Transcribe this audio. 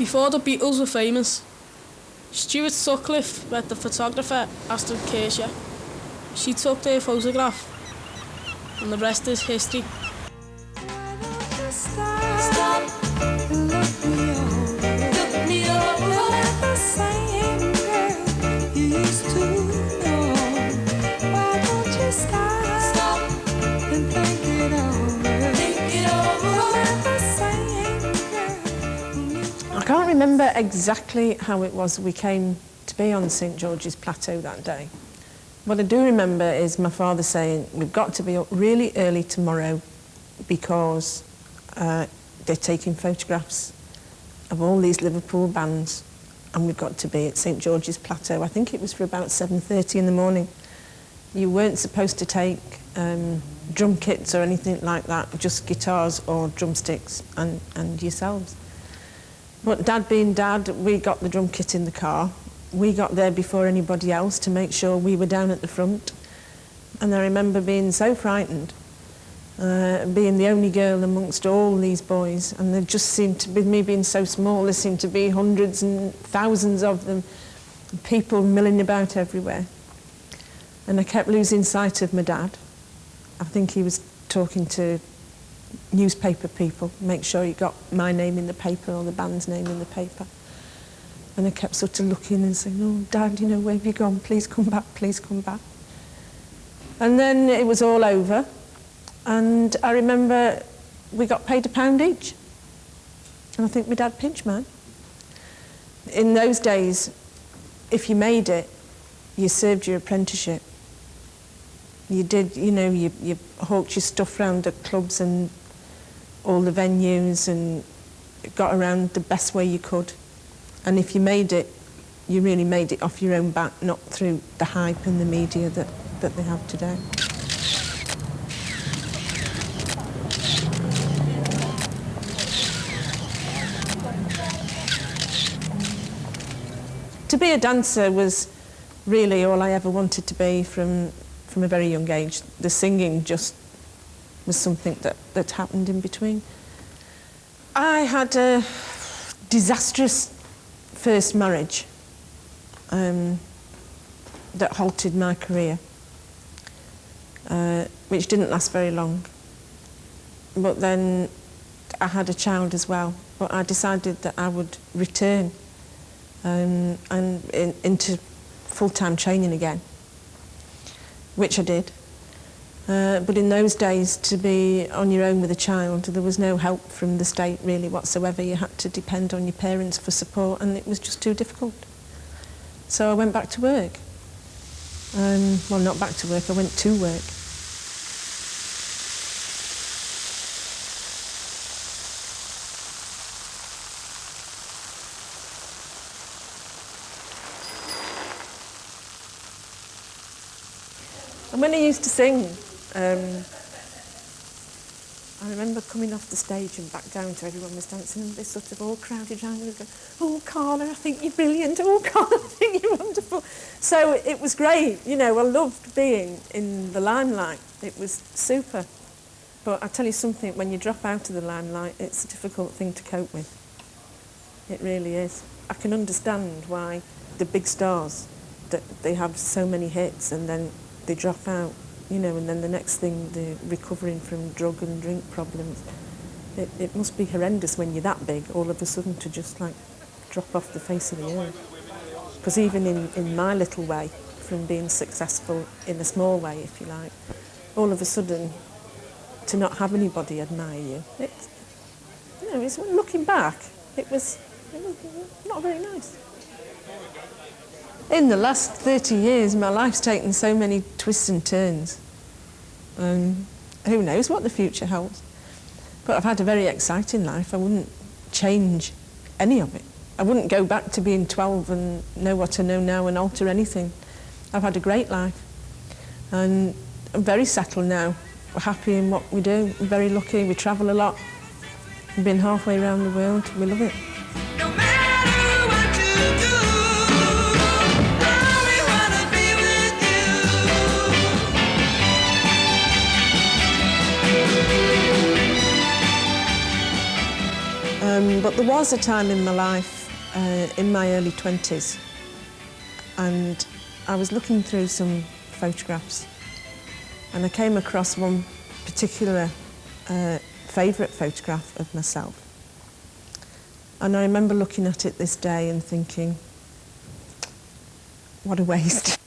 Before the Beatles were famous, Stuart Sutcliffe met the photographer Astrid Kircher. She took their photograph, and the rest is history. I can't remember exactly how it was we came to be on St George's Plateau that day. What I do remember is my father saying, we've got to be up really early tomorrow because they're taking photographs of all these Liverpool bands and we've got to be at St George's Plateau. I think it was for about 7:30 in the morning. You weren't supposed to take drum kits or anything like that, just guitars or drumsticks and yourselves. But Dad being Dad, we got the drum kit in the car. We got there before anybody else to make sure we were down at the front. And I remember being so frightened, being the only girl amongst all these boys. And there just seemed to be, me being so small, there seemed to be hundreds and thousands of them, people milling about everywhere. And I kept losing sight of my dad. I think he was talking to newspaper people, make sure he got my name in the paper or the band's name in the paper. And I kept sort of looking and saying, oh, Dad, you know, where have you gone? Please come back, please come back. And then it was all over. And I remember we got paid £1 each. And I think my dad pinched mine. In those days, if you made it, you served your apprenticeship. You did, you know, you hawked your stuff around the clubs and all the venues and got around the best way you could. And if you made it, you really made it off your own back, not through the hype and the media that they have today. To be a dancer was really all I ever wanted to be from a very young age. The singing just was something that happened in between. I had a disastrous first marriage that halted my career, which didn't last very long. But then I had a child as well, but I decided that I would return into full-time training again, which I did. But in those days, to be on your own with a child, there was no help from the state really whatsoever. You had to depend on your parents for support, and it was just too difficult. So I went back to work. Well, not back to work, I went to work. And when I used to sing, I remember coming off the stage and back down to everyone was dancing and they sort of all crowded around and going, oh, Carla, I think you're brilliant. Oh, Carla, I think you're wonderful. So it was great. You know, I loved being in the limelight. It was super. But I tell you something, when you drop out of the limelight, it's a difficult thing to cope with. It really is. I can understand why the big stars, that they have so many hits and then they drop out, you know, and then the next thing they're recovering from drug and drink problems. It must be horrendous when you're that big, all of a sudden to just like drop off the face of the earth. Because even in my little way, from being successful in a small way, if you like, all of a sudden to not have anybody admire you, it's, you know, it's, looking back, it was not very nice. In the last 30 years, my life's taken so many twists and turns. Who knows what the future holds? But I've had a very exciting life. I wouldn't change any of it. I wouldn't go back to being 12 and know what I know now and alter anything. I've had a great life. And I'm very settled now. We're happy in what we do. We're very lucky. We travel a lot. We've been halfway around the world. We love it. But there was a time in my life, in my early 20s, and I was looking through some photographs, and I came across one particular favourite photograph of myself. And I remember looking at it this day and thinking, what a waste.